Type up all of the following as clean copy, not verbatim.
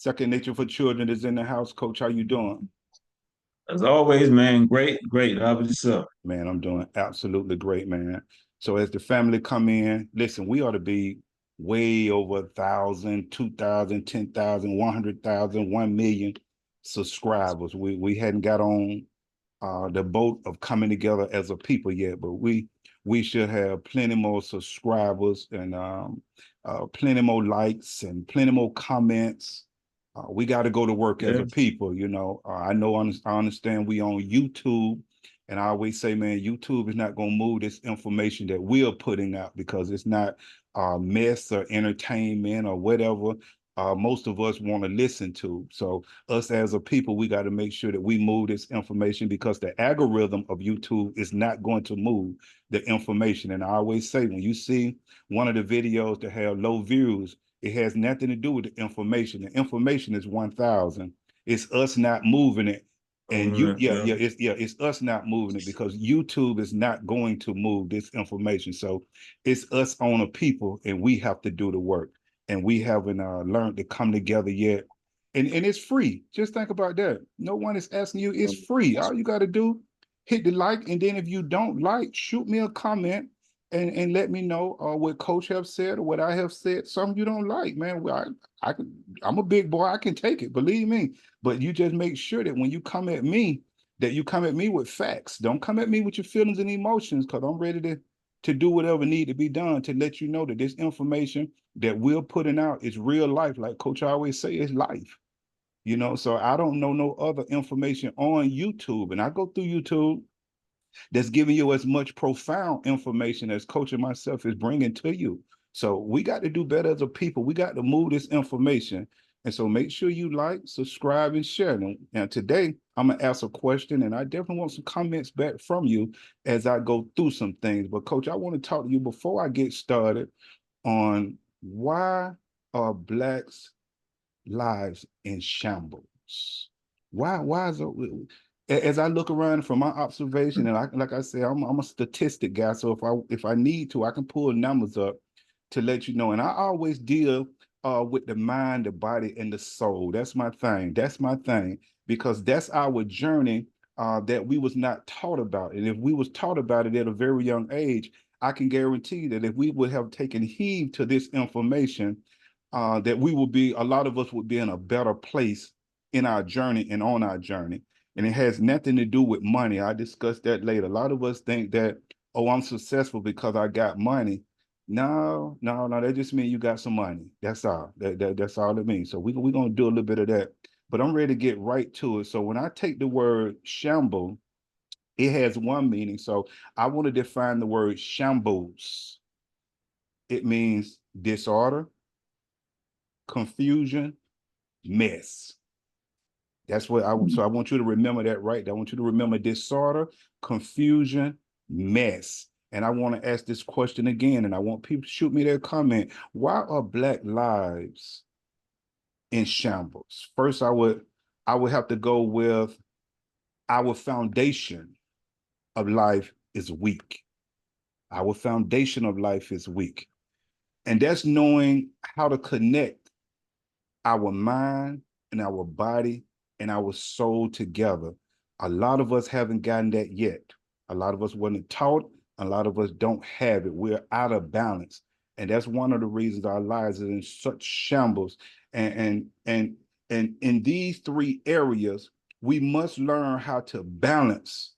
Second Nature for Children is in the house. Coach, how you doing? As always, man, great, great. How about yourself? Man, I'm doing absolutely great, man. So as the family come in, listen, we ought to be way over 1,000, 2,000, 10,000, 100,000, 1,000,000 subscribers. We hadn't got on the boat of coming together as a people yet, but we should have plenty more subscribers and plenty more likes and plenty more comments. We got to go to work as a Yes. people, you know. I understand we on YouTube, and I always say, man, YouTube is not going to move this information that we're putting out because it's not mess or entertainment or whatever. Most of us want to listen to. So us as a people, we got to make sure that we move this information because the algorithm of YouTube is not going to move the information. And I always say, when you see one of the videos that have low views, it has nothing to do with the information. The information is 1,000. It's us not moving it. And Yeah. it's us not moving it because YouTube is not going to move this information. So it's us on a people, and we have to do the work. And we haven't learned to come together yet. And it's free. Just think about that. No one is asking you. It's free. All you got to do, hit the like, and then if you don't like, shoot me a comment and let me know what Coach have said or what I have said. Something you don't like, man. Well, I'm a big boy. I can take it. Believe me. But you just make sure that when you come at me, that you come at me with facts. Don't come at me with your feelings and emotions, because I'm ready to do whatever need to be done to let you know that this information that we're putting out is real life. Like Coach always say, it's life. You know, so I don't know no other information on YouTube, and I go through YouTube that's giving you as much profound information as Coach and myself is bringing to you. So we got to do better as a people. We got to move this information. And so make sure you like, subscribe, and share. And today I'm going to ask a question, and I definitely want some comments back from you as I go through some things. But Coach, I want to talk to you before I get started on why are Blacks' lives in shambles? Why is it? As I look around from my observation, and like I said, I'm a statistic guy. So if I need to, I can pull numbers up to let you know. And I always deal with the mind, the body, and the soul. That's my thing. That's my thing because that's our journey that we was not taught about. And if we was taught about it at a very young age, I can guarantee that if we would have taken heed to this information, that we will be, a lot of us would be in a better place in our journey and on our journey. And it has nothing to do with money. I discussed that later. A lot of us think that, oh, I'm successful because I got money. No, no, no. That just means you got some money. That's all. That's all it means. So we're going to do a little bit of that. But I'm ready to get right to it. So when I take the word shamble, it has one meaning. So I want to define the word shambles. It means disorder, confusion, mess. That's what so I want you to remember that, right? I want you to remember disorder, confusion, mess. And I want to ask this question again, and I want people to shoot me their comment. Why are Black lives in shambles? First, I would have to go with our foundation of life is weak. Our foundation of life is weak. And that's knowing how to connect our mind and our body and our soul together. A lot of us haven't gotten that yet. A lot of us wasn't taught. A lot of us don't have it. We're out of balance. And that's one of the reasons our lives are in such shambles. And in these three areas, we must learn how to balance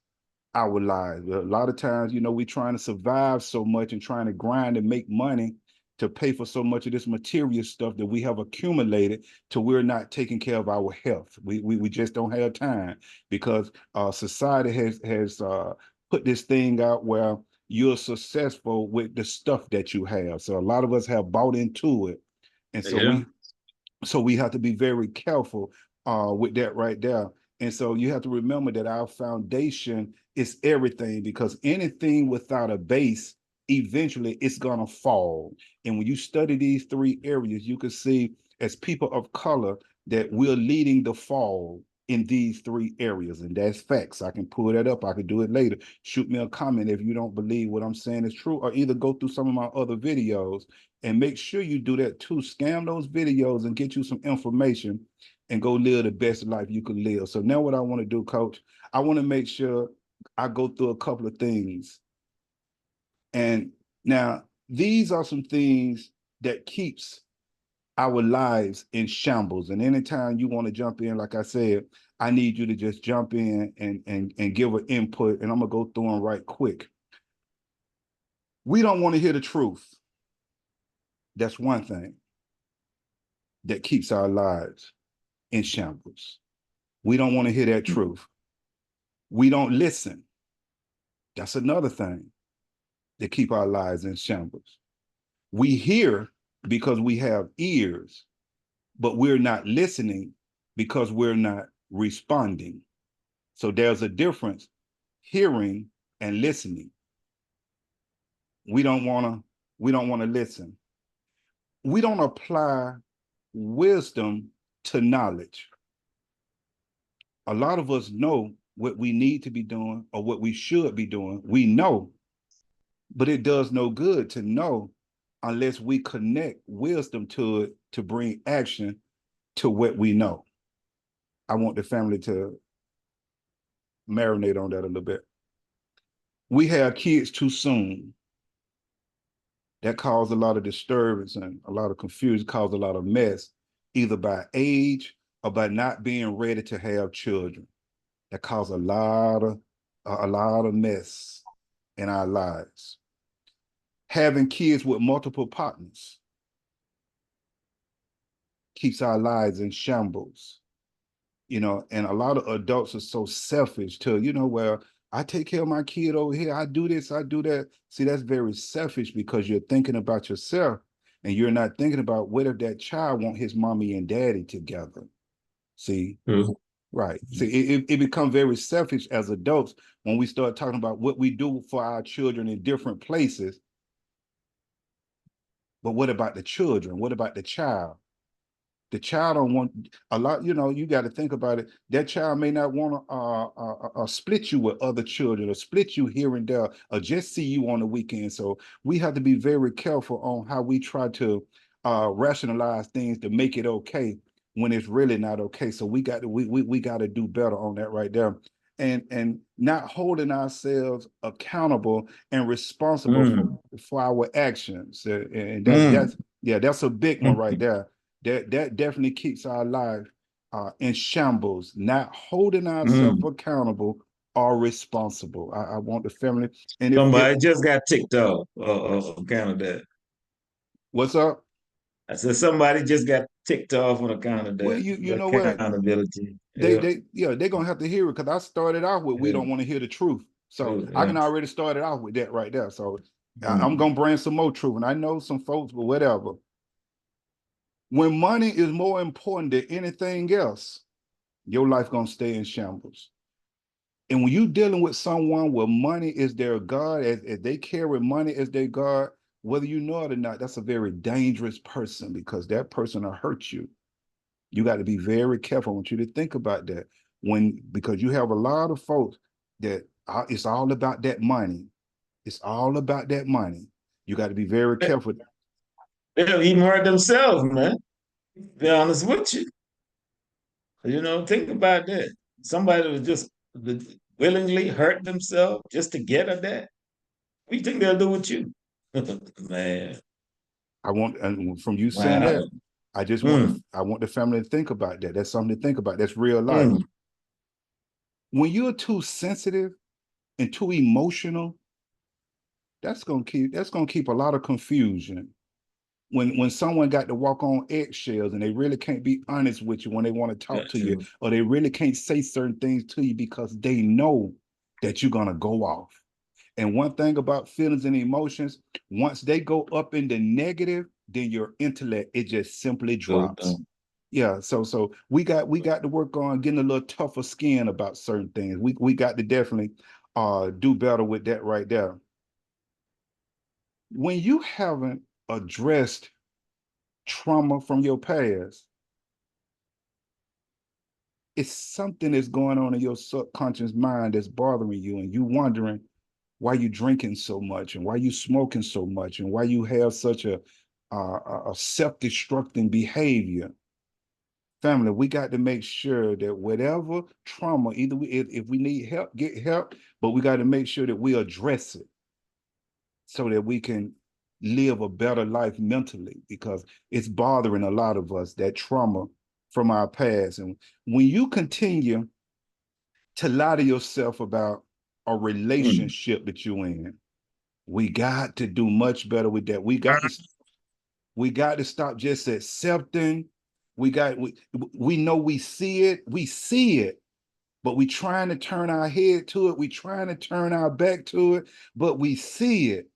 our lives. A lot of times, you know, we're trying to survive so much and trying to grind and make money to pay for so much of this material stuff that we have accumulated to we're not taking care of our health. We just don't have time because society has put this thing out where you're successful with the stuff that you have. So a lot of us have bought into it. And so Yeah. we have to be very careful with that right there. And so you have to remember that our foundation is everything, because anything without a base, eventually it's gonna fall. And when you study these three areas, you can see as people of color that we're leading the fall in these three areas. And that's facts. I can pull that up. I can do it later. Shoot me a comment if you don't believe what I'm saying is true, or either go through some of my other videos And make sure you do that too. Scam those videos and get you some information and go live the best life you could live. So now what I want to do, Coach, I want to make sure I go through a couple of things. And now these are some things that keeps our lives in shambles. And anytime you want to jump in, like I said, I need you to just jump in and give an input. And I'm gonna go through them right quick. We don't want to hear the truth. That's one thing that keeps our lives in shambles. We don't want to hear that truth. We don't listen. That's another thing that keep our lives in shambles. We hear because we have ears, but we're not listening because we're not responding. So there's a difference, hearing and listening. We don't want to listen. We don't apply wisdom to knowledge. A lot of us know what we need to be doing or what we should be doing. We know, but it does no good to know unless we connect wisdom to it to bring action to what we know. I want the family to marinate on that a little bit. We have kids too soon. That caused a lot of disturbance and a lot of confusion, caused a lot of mess, either by age or by not being ready to have children. That caused a lot of mess in our lives. Having kids with multiple partners keeps our lives in shambles. And a lot of adults are so selfish to, well, I take care of my kid over here. I do this, I do that. See, that's very selfish because you're thinking about yourself and you're not thinking about what if that child want his mommy and daddy together. See, right. See, it becomes very selfish as adults when we start talking about what we do for our children in different places. But what about the children? What about the child? The child don't want a lot, you got to think about it. That child may not want to split you with other children or split you here and there or just see you on the weekend. So we have to be very careful on how we try to rationalize things to make it okay when it's really not okay. So we got to do better on that right there. And not holding ourselves accountable and responsible for our actions. And that's a big one right there. That definitely keeps our life in shambles, not holding ourselves accountable or responsible. I want the family. And Somebody just got ticked off account of that. What's up? I said somebody just got ticked off on account of Well, that. you know what? Accountability. They're gonna have to hear it because I started out with we don't want to hear the truth. So I can already start it out with that right there. So I'm gonna bring some more truth. And I know some folks, but whatever. When money is more important than anything else, your life gonna stay in shambles. And when you're dealing with someone where money is their God, as they carry money as their God, whether you know it or not, that's a very dangerous person because that person will hurt you. You got to be very careful. I want you to think about that because you have a lot of folks that it's all about that money. It's all about that money. You got to be very careful. They'll even hurt themselves, man. Be honest with you. Think about that. Somebody was just willingly hurt themselves just to get at that. What do you think they'll do with you? Man. And from you saying that, I just want the family to think about that. That's something to think about. That's real life. When you're too sensitive and too emotional, that's gonna keep a lot of confusion. When someone got to walk on eggshells and they really can't be honest with you when they want to talk to you, or they really can't say certain things to you because they know that you're gonna go off. And one thing about feelings and emotions, once they go up in the negative, then your intellect, it just simply drops. Yeah, so we got to work on getting a little tougher skin about certain things. We got to definitely do better with that right there. When you haven't addressed trauma from your past, it's something that's going on in your subconscious mind that's bothering you, and you wondering why you drinking so much and why you smoking so much and why you have such a self-destructing behavior. Family, we got to make sure that whatever trauma, either if we need help, get help, but we got to make sure that we address it so that we can live a better life mentally, because it's bothering a lot of us, that trauma from our past. And when you continue to lie to yourself about a Mm. relationship that you're in, we got to do much better with that. We got to stop just accepting. We know we see it, but we trying to turn our head to it. We trying to turn our back to it, but we see it.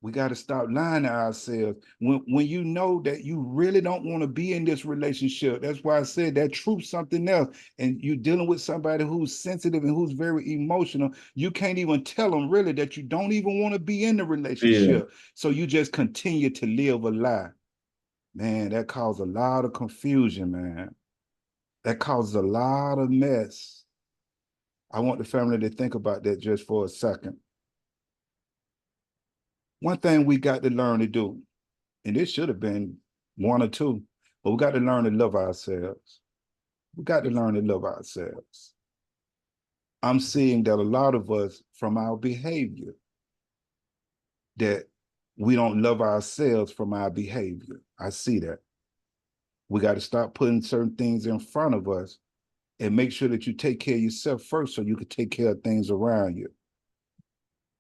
We got to stop lying to ourselves. When you know that you really don't want to be in this relationship, that's why I said that truth's something else. And you're dealing with somebody who's sensitive and who's very emotional. You can't even tell them really that you don't even want to be in the Yeah. relationship. So you just continue to live a lie. Man, that causes a lot of confusion, man. That causes a lot of mess. I want the family to think about that just for a second. One thing we got to learn to do, and this should have been one or two, but we got to learn to love ourselves. We got to learn to love ourselves. I'm seeing that a lot of us, from our behavior, that we don't love ourselves from our behavior. I see that. We got to stop putting certain things in front of us and make sure that you take care of yourself first so you can take care of things around you.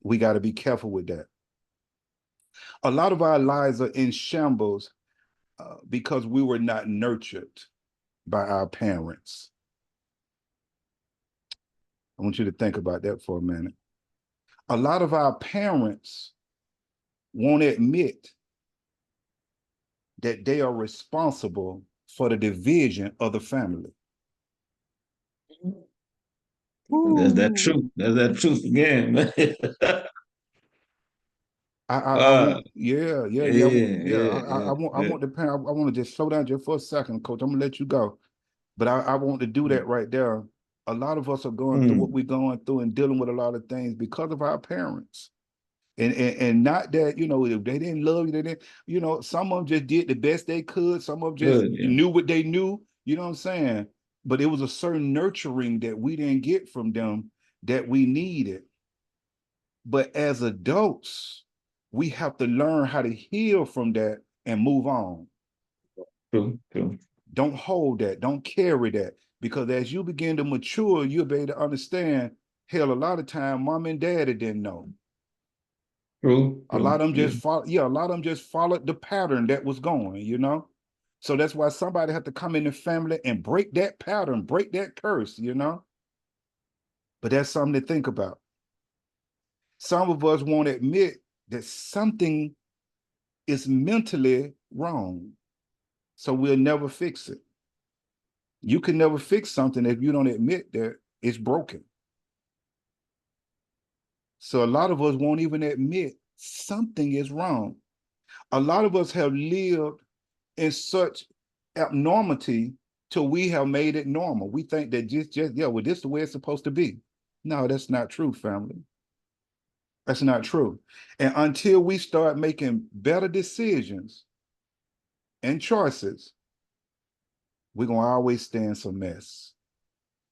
We got to be careful with that. A lot of our lives are in shambles because we were not nurtured by our parents. I want you to think about that for a minute. A lot of our parents won't admit that they are responsible for the division of the family. There's that Ooh. truth. There's that truth again, man. I want, Yeah. I want the parent. I want to just slow down just for a second, Coach. I'm gonna let you go, but I want to do that right there. A lot of us are going through what Mm. we're going through and dealing with a lot of things because of our parents. And not that, if they didn't love you, they didn't, some of them just did the best they could. Some of them just Good, yeah. knew what they knew, you know what I'm saying? But it was a certain nurturing that we didn't get from them that we needed. But as adults, we have to learn how to heal from that and move on. True. Don't hold that, don't carry that. Because as you begin to mature, you'll be able to understand, hell, a lot of time mom and daddy didn't know. A lot of them Yeah. just follow, a lot of them just followed the pattern that was going. So that's why somebody had to come in the family and break that pattern, break that curse. But that's something to think about. Some of us won't admit that something is mentally wrong. So we'll never fix it. You can never fix something if you don't admit that it's broken. So a lot of us won't even admit something is wrong. A lot of us have lived in such abnormality till we have made it normal. We think that well, this is the way it's supposed to be. No, that's not true, family. That's not true. And until we start making better decisions and choices, we're gonna always stay in some mess.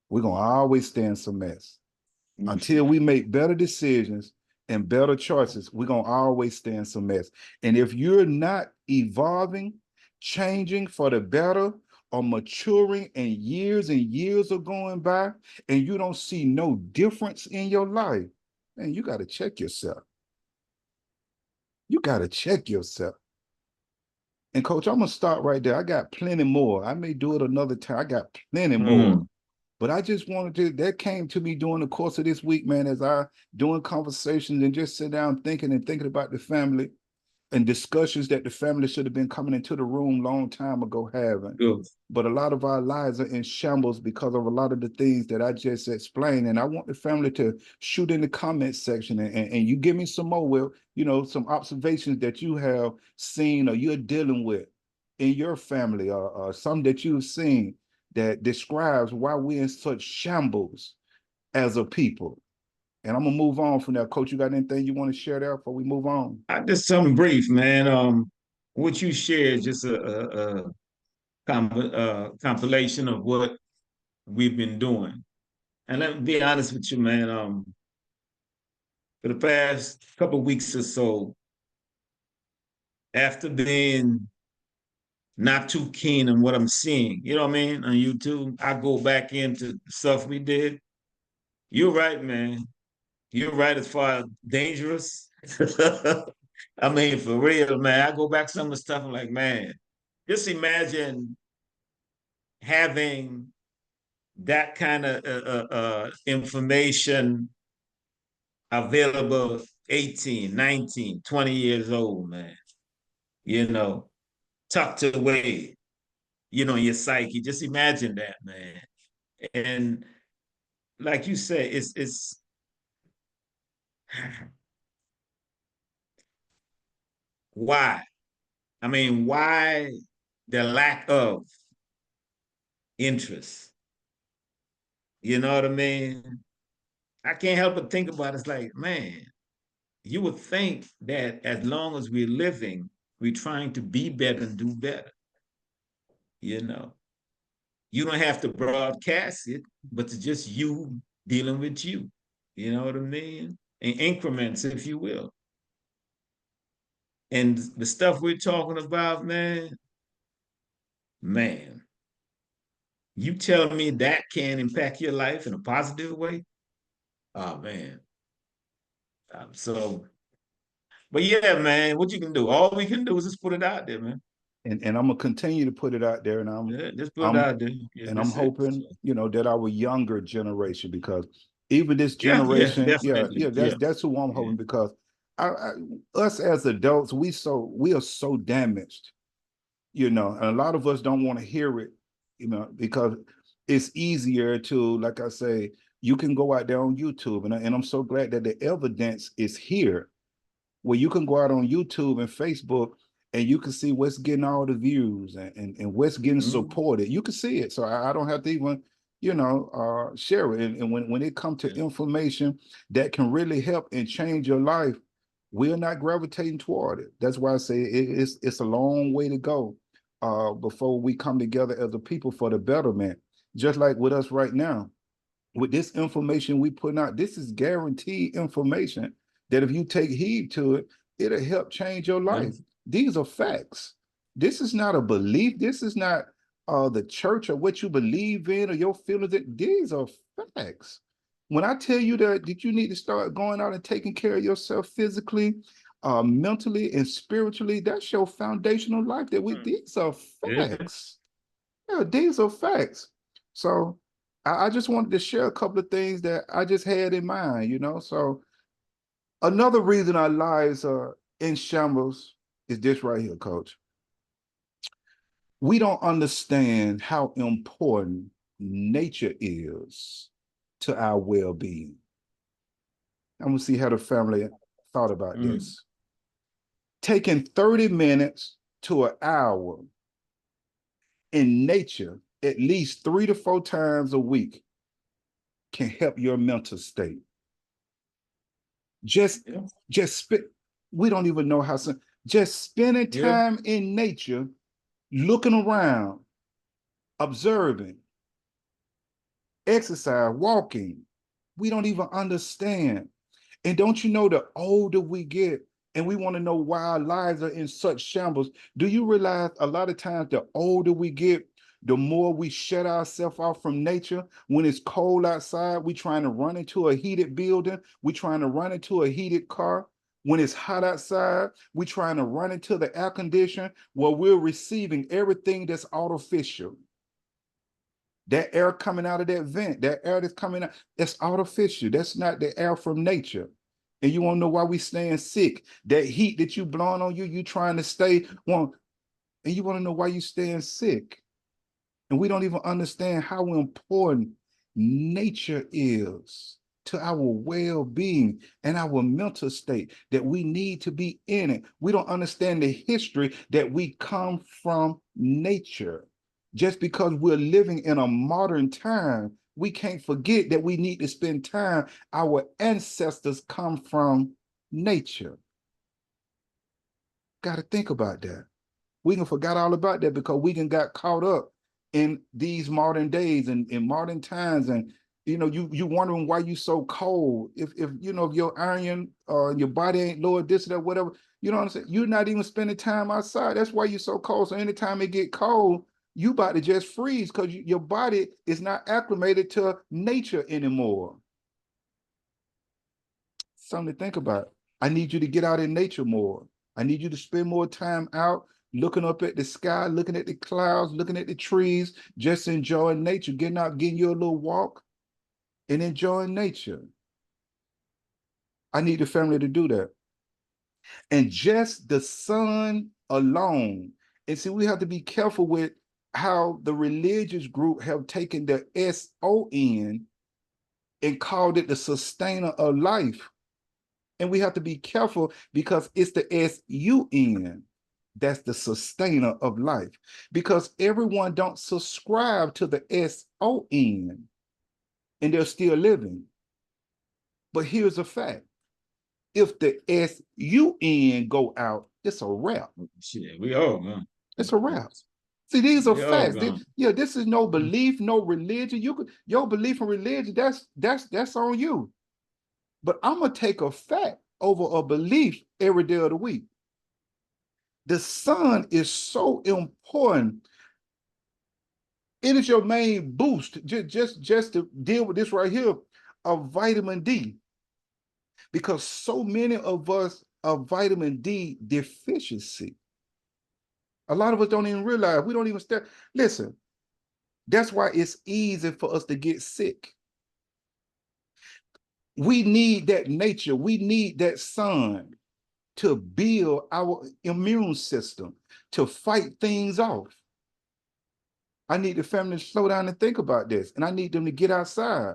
We're gonna always stay in some mess. Until we make better decisions and better choices, we're going to always stay in some mess. And if you're not evolving, changing for the better, or maturing, and years are going by, and you don't see no difference in your life, man, you got to check yourself. You got to check yourself. And Coach, I'm going to start right there. I got plenty more. I may do it another time. I got plenty more. Mm. But I just wanted that came to me during the course of this week, man, as I doing conversations and just sit down thinking about the family and discussions that the family should have been coming into the room long time ago having. Good. But a lot of our lives are in shambles because of a lot of the things that I just explained. And I want the family to shoot in the comment section and you give me some more, Will, some observations that you have seen or you're dealing with in your family, or some that you've seen that describes why we're in such shambles as a people. And I'm gonna move on from there. Coach, you got anything you want to share there before we move on? I just something brief, man. what you share is just compilation of what we've been doing. And let me be honest with you, man. For the past couple of weeks or so, after being not too keen on what I'm seeing, you know what I mean, on YouTube, I go back into stuff we did. You're right, man. You're right as far as dangerous. I mean, for real, man. I go back to some of the stuff. I'm like, man, just imagine having that kind of information available 18, 19, 20 years old, man. You know, tucked away, in your psyche. Just imagine that, man. And like you said, it's why? I mean, why the lack of interest? You know what I mean? I can't help but think about it. It's like, man, you would think that as long as we're living, we're trying to be better and do better. You know, you don't have to broadcast it, but it's just you dealing with you. You know what I mean? In increments, if you will. And the stuff we're talking about, man, you tell me that can impact your life in a positive way? Oh man. But yeah, man, what you can do? All we can do is just put it out there, man. And I'm gonna continue to put it out there, and Yeah, just put it I'm out there. Yeah, and I'm that's it. hoping, that our younger generation, because even this Yeah, yeah, generation, definitely. Yeah, that's who I'm yeah. hoping, because us as adults, we are so damaged, and a lot of us don't want to hear it, because it's easier to, like I say, you can go out there on YouTube, and I'm so glad that the evidence is here, where you can go out on YouTube and Facebook, and you can see what's getting all the views, and what's getting Mhm. supported. You can see it. So I don't have to even, share it. And when it comes to Yeah. information that can really help and change your life, we're not gravitating toward it. That's why I say it's a long way to go before we come together as a people for the betterment. Just like with us right now, with this information we putting out, this is guaranteed information that if you take heed to it, it'll help change your Yeah. life. These are facts. This is not a belief. This is not the church or what you believe in or your feelings. These are facts. When I tell you that you need to start going out and taking care of yourself physically, mentally, and spiritually, that's your foundational life. These are Yeah. facts. Yeah, these are facts. So I just wanted to share a couple of things that I just had in mind. So another reason our lives are in shambles is this right here, coach. We don't understand how important nature is to our well-being. I'm gonna see how the family thought about Mm. this. Taking 30 minutes to an hour in nature at least 3 to 4 times a week can help your mental state. Just Yeah. just spit. We don't even know how some just spending Yeah. time in nature, looking around, observing, exercise, walking. We don't even understand. And don't you know, the older we get, and we want to know why our lives are in such shambles, do you realize a lot of times the older we get, the more we shut ourselves off from nature? When it's cold outside, we trying to run into a heated building, we trying to run into a heated car. When it's hot outside, we trying to run into the air conditioner, where we're receiving everything that's artificial. That air coming out of that vent, that air that's coming out, that's artificial. That's not the air from nature. And you want to know why we staying sick? That heat that you blowing on you, you trying to stay warm, and you want to know why you staying sick. And we don't even understand how important nature is to our well-being and our mental state, that we need to be in it. We don't understand the history that we come from nature. Just because we're living in a modern time, we can't forget that we need to spend time. Our ancestors come from nature. Got to think about that. We can forgot all about that because we can got caught up in these modern days and in modern times. And you wondering why you so cold. If if your iron your body ain't lowered this or that, whatever, you know what I'm saying? You're not even spending time outside. That's why you're so cold. So anytime it get cold, you about to just freeze because your body is not acclimated to nature anymore. Something to think about. I need you to get out in nature more. I need you to spend more time out looking up at the sky, looking at the clouds, looking at the trees, just enjoying nature, getting out, getting your little walk and enjoying nature. I need the family to do that. And just the sun alone. And see, we have to be careful with how the religious group have taken the SON and called it the sustainer of life. And we have to be careful because it's the SUN that's the sustainer of life. Because everyone don't subscribe to the SON and they're still living. But here's a fact. If the SUN go out, it's a wrap. Shit, we all gone. It's a wrap. See, these are We all facts. gone. Yeah, this is no belief, no religion. Your belief in religion, that's on you. But I'm gonna take a fact over a belief every day of the week. The sun is so important. It is your main boost, just to deal with this right here, of vitamin D. Because so many of us are vitamin D deficiency. A lot of us don't even realize, we don't even start. Listen, that's why it's easy for us to get sick. We need that nature. We need that sun to build our immune system, to fight things off. I need the family to slow down and think about this, and I need them to get outside.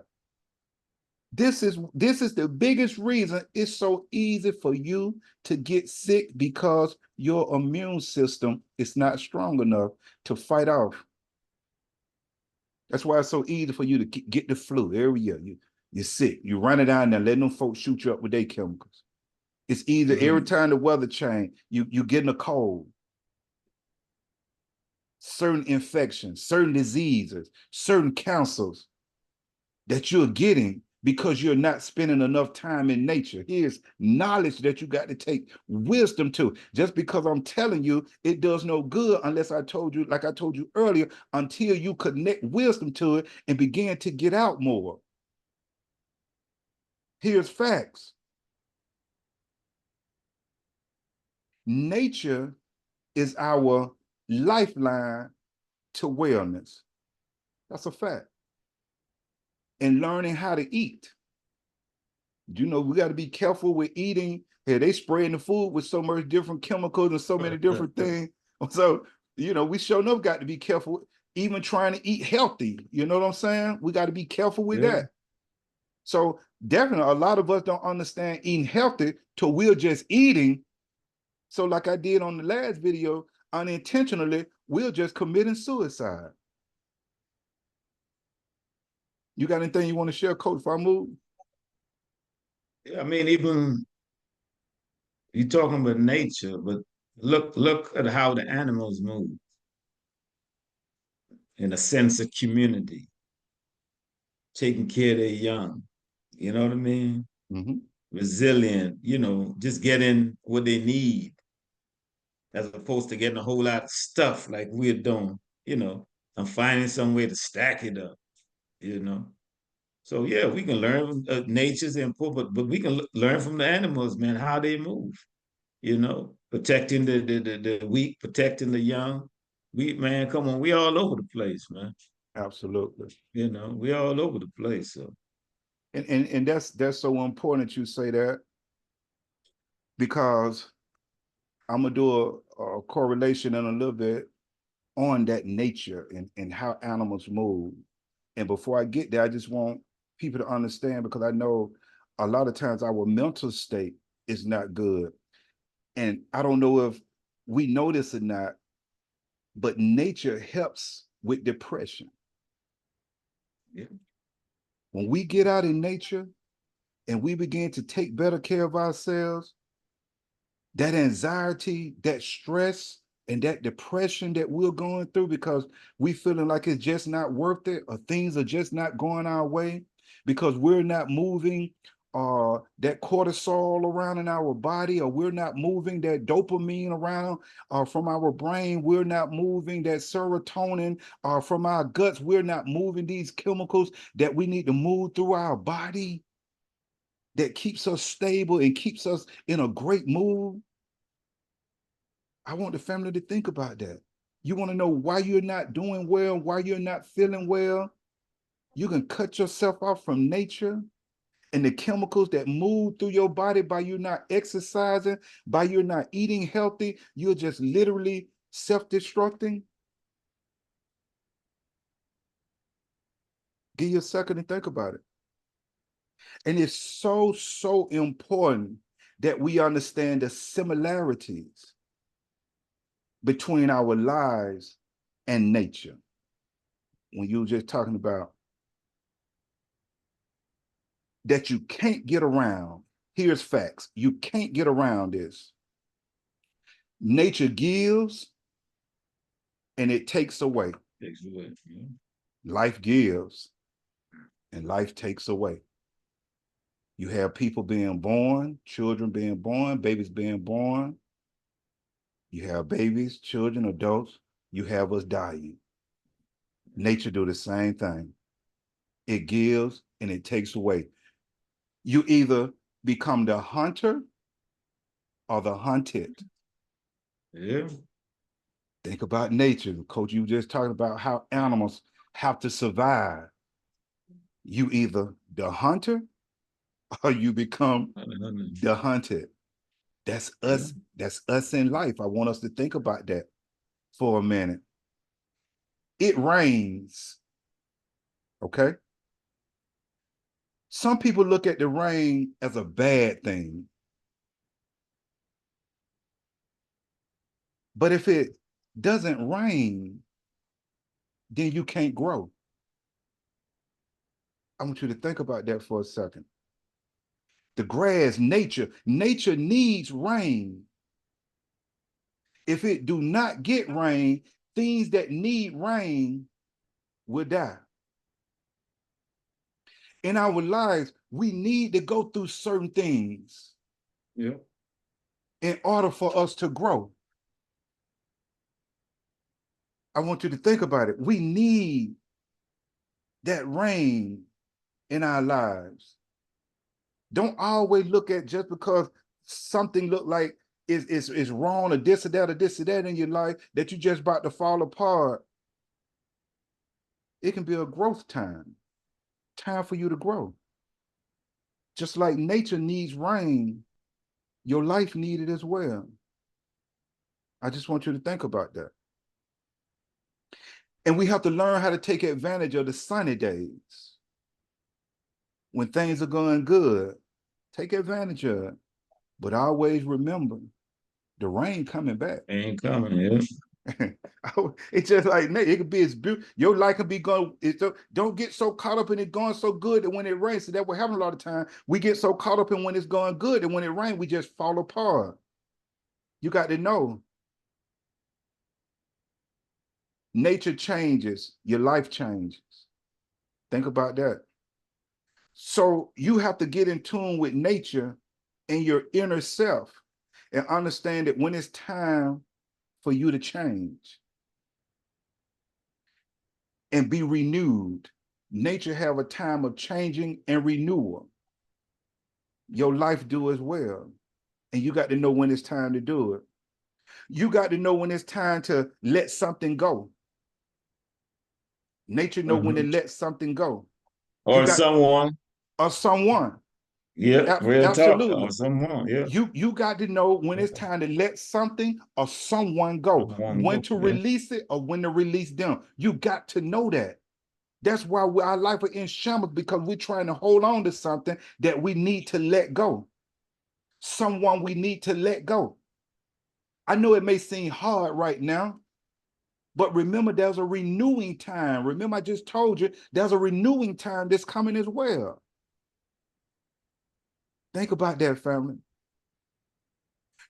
This is the biggest reason it's so easy for you to get sick, because your immune system is not strong enough to fight off. That's why it's so easy for you to get the flu every year. You're sick. You run it down there, letting them folks shoot you up with their chemicals. It's either every time the weather change, you getting a cold. Certain infections, certain diseases, certain cancers that you're getting because you're not spending enough time in nature. Here's knowledge that you got to take wisdom to. Just because I'm telling you, it does no good unless I told you, like I told you earlier, until you connect wisdom to it and begin to get out more. Here's facts. Nature is our lifeline to wellness. That's a fact. And learning how to eat. We got to be careful with eating. Hey, they spraying the food with so much different chemicals and so many different things. So, we sure enough got to be careful, even trying to eat healthy. You know what I'm saying? We got to be careful with that. So definitely a lot of us don't understand eating healthy till we're just eating. So like I did on the last video, unintentionally, we're just committing suicide. You got anything you want to share, Coach, if I move? Yeah, I mean, even you're talking about nature, but look at how the animals move in a sense of community, taking care of their young. You know what I mean? Mm-hmm. Resilient, just getting what they need as opposed to getting a whole lot of stuff like we're doing, and finding some way to stack it up. So yeah, we can learn nature's important, but we can learn from the animals, man, how they move. Protecting the weak, protecting the young. Man, come on, we all over the place, man. Absolutely. We all over the place. So. And that's so important you say that, because I'm gonna do a correlation in a little bit on that nature and how animals move. And before I get there, I just want people to understand, because I know a lot of times our mental state is not good. And I don't know if we know this or not, but nature helps with depression. Yeah. When we get out in nature and we begin to take better care of ourselves, that anxiety, that stress, And that depression that we're going through because we feeling like it's just not worth it, or things are just not going our way because we're not moving that cortisol around in our body, or we're not moving that dopamine around from our brain, we're not moving that serotonin from our guts, we're not moving these chemicals that we need to move through our body that keeps us stable and keeps us in a great mood. I want the family to think about that. You want to know why you're not doing well, why you're not feeling well? You can cut yourself off from nature and the chemicals that move through your body by you not exercising, by you not eating healthy. You're just literally self-destructing. Give you a second to think about it. And it's so, so important that we understand the similarities between our lives and nature. When you were just talking about that you can't get around, here's facts. You can't get around this. Nature gives and it takes away. Takes away. Yeah. Life gives and life takes away. You have people being born, children being born, babies being born. You have babies, children, adults. You have us dying. Nature do the same thing. It gives and it takes away. You either become the hunter or the hunted. Yeah. Think about nature. Coach, you were just talking about how animals have to survive. You either the hunter or you become the hunted. That's us. Yeah. That's us in life. I want us to think about that for a minute. It rains. Okay. Some people look at the rain as a bad thing. But if it doesn't rain, then you can't grow. I want you to think about that for a second. The grass, nature needs rain. If it do not get rain, things that need rain will die. In our lives, we need to go through certain things in order for us to grow. I want you to think about it. We need that rain in our lives. Don't always look at just because something look like it's wrong or this or that in your life that you just about to fall apart. It can be a growth time for you to grow. Just like nature needs rain, your life needed as well. I just want you to think about that. And we have to learn how to take advantage of the sunny days. When things are going good, take advantage of it. But always remember, the rain coming back. Ain't coming, yeah. It's just like it could be as beautiful. Your life could be going. Don't get so caught up in it going so good that when it rains, so that what happens a lot of time. We get so caught up in when it's going good, and when it rains, we just fall apart. You got to know. Nature changes, your life changes. Think about that. So you have to get in tune with nature and your inner self and understand that when it's time for you to change and be renewed. Nature have a time of changing and renewal. Your life do as well. And you got to know when it's time to do it. You got to know when it's time to let something go. Nature know when to let something go. Or someone. Or someone. Yeah, real absolutely. Talk. Or someone, yeah. You got to know when it's time to let something or someone go. When to release it or when to release them. You got to know that. That's why our life is in shambles, because we're trying to hold on to something that we need to let go. Someone we need to let go. I know it may seem hard right now, but remember there's a renewing time. Remember I just told you there's a renewing time that's coming as well. Think about that, family.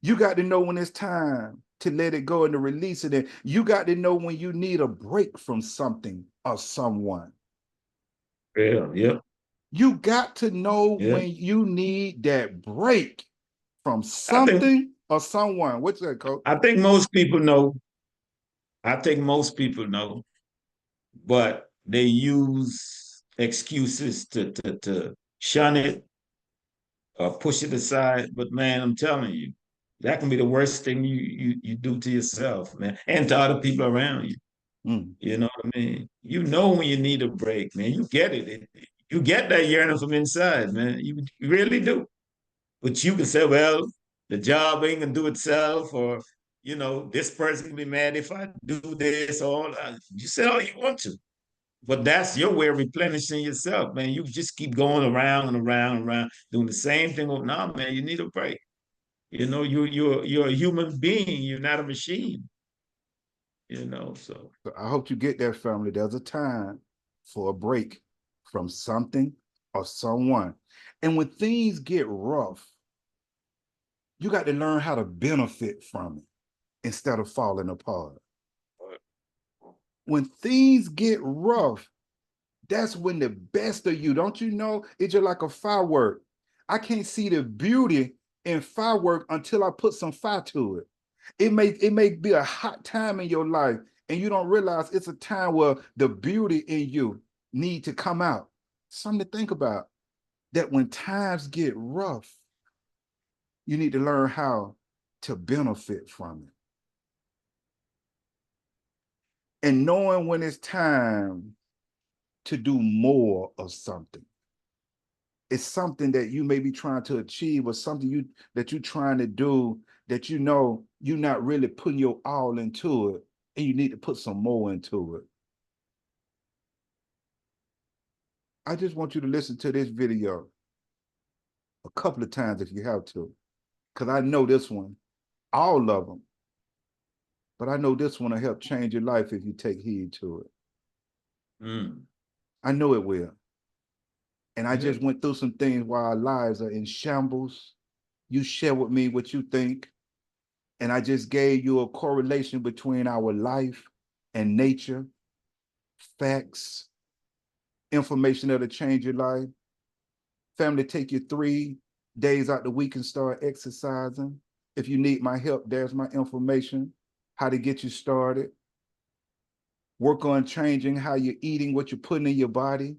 You got to know when it's time to let it go and to release it. And you got to know when you need a break from something or someone. Yeah, yeah, You got to know yeah. when you need that break from I think something or someone. What's that, Coach? I think most people know. I think most people know, but they use excuses to shun it or push it aside. But man, I'm telling you, that can be the worst thing you do to yourself, man, and to other people around you. Mm. You know what I mean? You know when you need a break, man. You get it. You get that yearning from inside, man. You really do. But you can say, well, the job ain't gonna do itself, or this person can be mad if I do this, or you say all you want to. But that's your way of replenishing yourself, man. You just keep going around and around and around, doing the same thing. Oh, no, man, you need a break. You're a human being. You're not a machine. So So I hope you get that, family. There's a time for a break from something or someone. And when things get rough, you got to learn how to benefit from it instead of falling apart. When things get rough, that's when the best of you, don't you know? It's just like a firework. I can't see the beauty in firework until I put some fire to it. It may be a hot time in your life, and you don't realize it's a time where the beauty in you need to come out. Something to think about. That when times get rough, you need to learn how to benefit from it. And knowing when it's time to do more of something. It's something that you may be trying to achieve or something that you're trying to do that you're not really putting your all into it, and you need to put some more into it. I just want you to listen to this video a couple of times if you have to, because I know this one, all of them, but I know this one will help change your life if you take heed to it. mm, I know it will. And I yeah. just went through some things while our lives are in shambles. You share with me what you think. And I just gave you a correlation between our life and nature, facts, information that'll change your life. Family, take you 3 days out the week and start exercising. If you need my help, there's my information, how to get you started. Work on changing how you're eating, what you're putting in your body.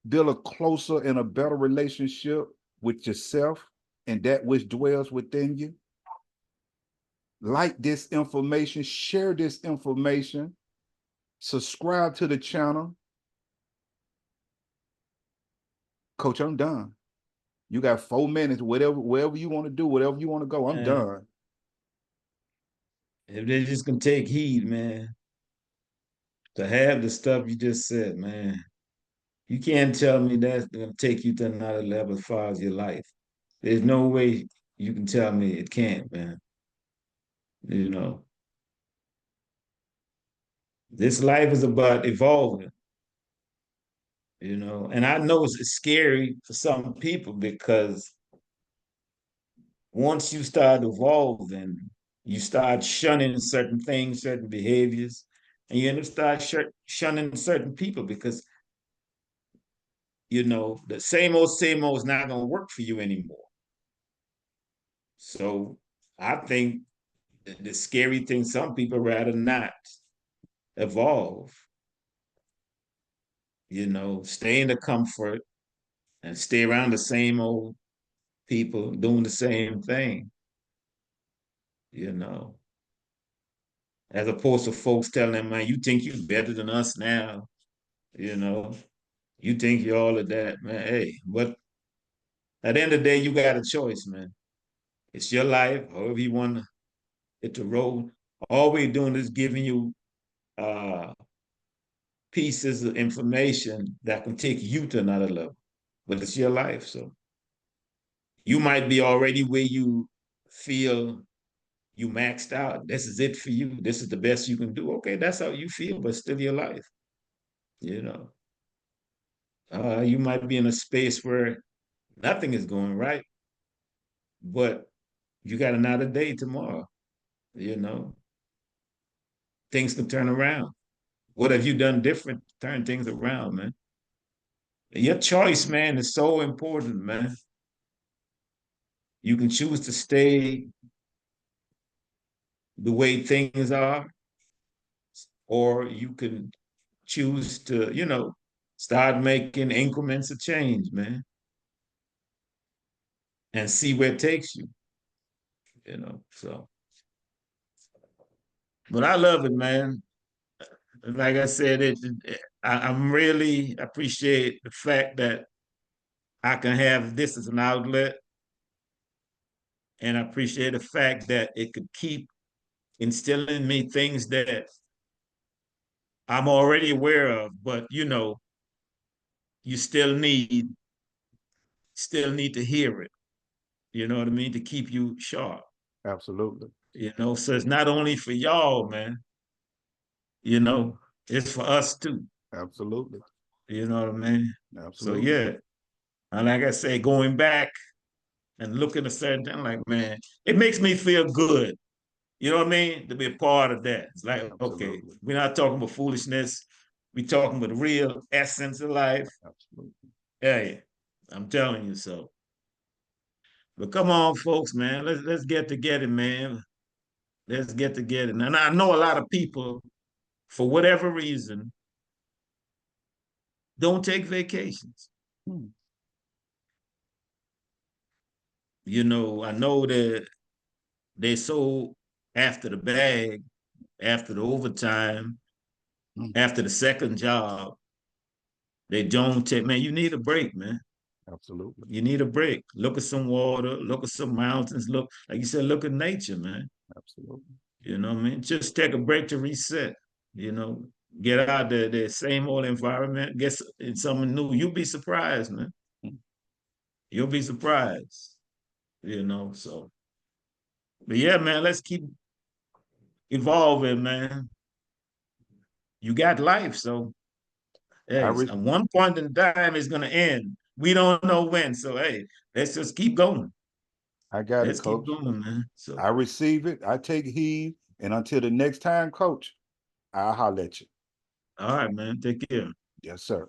Build a closer and a better relationship with yourself and that which dwells within you. Like this information, share this information, subscribe to the channel. Coach, I'm done. You got 4 minutes, wherever you want to do, whatever you want to go, I'm Man, done. if they just can take heed, man, to have the stuff you just said, man, you can't tell me that's gonna take you to another level as far as your life. There's no way you can tell me it can't, man. You know, this life is about evolving, and I know it's scary for some people because once you start evolving, you start shunning certain things, certain behaviors, and you end up shunning certain people because the same old is not going to work for you anymore. So I think the scary thing, some people rather not evolve, stay in the comfort and stay around the same old people doing the same thing, you know, as opposed to folks telling them, man, you think you're better than us now, you know, you think you're all of that, man. Hey, but at the end of the day, you got a choice, man. It's your life, however you want it to roll. All we're doing is giving you uh, pieces of information that can take you to another level. But it's your life. So you might be already where you feel you maxed out. This is it for you. This is the best you can do. Okay, that's how you feel, but still your life. You know, you might be in a space where nothing is going right, but you got another day tomorrow. you know, things can turn around. What have you done different to turn things around, man? Your choice, man, is so important, man. You can choose to stay the way things are, or you can choose to, start making increments of change, man, and see where it takes you, So, but I love it, man. Like I said, I'm really appreciate the fact that I can have this as an outlet, and I appreciate the fact that it could keep instilling in me things that I'm already aware of, but you still need to hear it. You know what I mean? To keep you sharp. Absolutely. So it's not only for y'all, man. It's for us too. Absolutely. You know what I mean? So Absolutely. yeah. And like I say, going back and looking at certain thing, like, man, it makes me feel good. You know what I mean? To be a part of that. It's like, okay, Absolutely. we're not talking about foolishness. We're talking about the real essence of life. Absolutely. Hey, I'm telling you so. But come on, folks, man. Let's get together, man. Let's get together. And I know a lot of people, for whatever reason, don't take vacations. Hmm. I know that they're so after the bag, after the overtime, Hmm. after the second job, they don't take, man, you need a break, man. Absolutely. You need a break. Look at some water, look at some mountains, look, like you said, look at nature, man. Absolutely. You know what I mean? Just take a break to reset, you know, get out the same old environment, get something new. You'll be surprised, man. Hmm. You'll be surprised, so. But yeah, man, let's keep evolving, man. You got life, so I hey, re- at one point in time, it's gonna end. We don't know when, so hey, let's just keep going. I got it, Let's keep coach. going, man. So, I receive it. I take heed. And until the next time, coach, I'll holler at you. all right, man, take care. Yes, sir.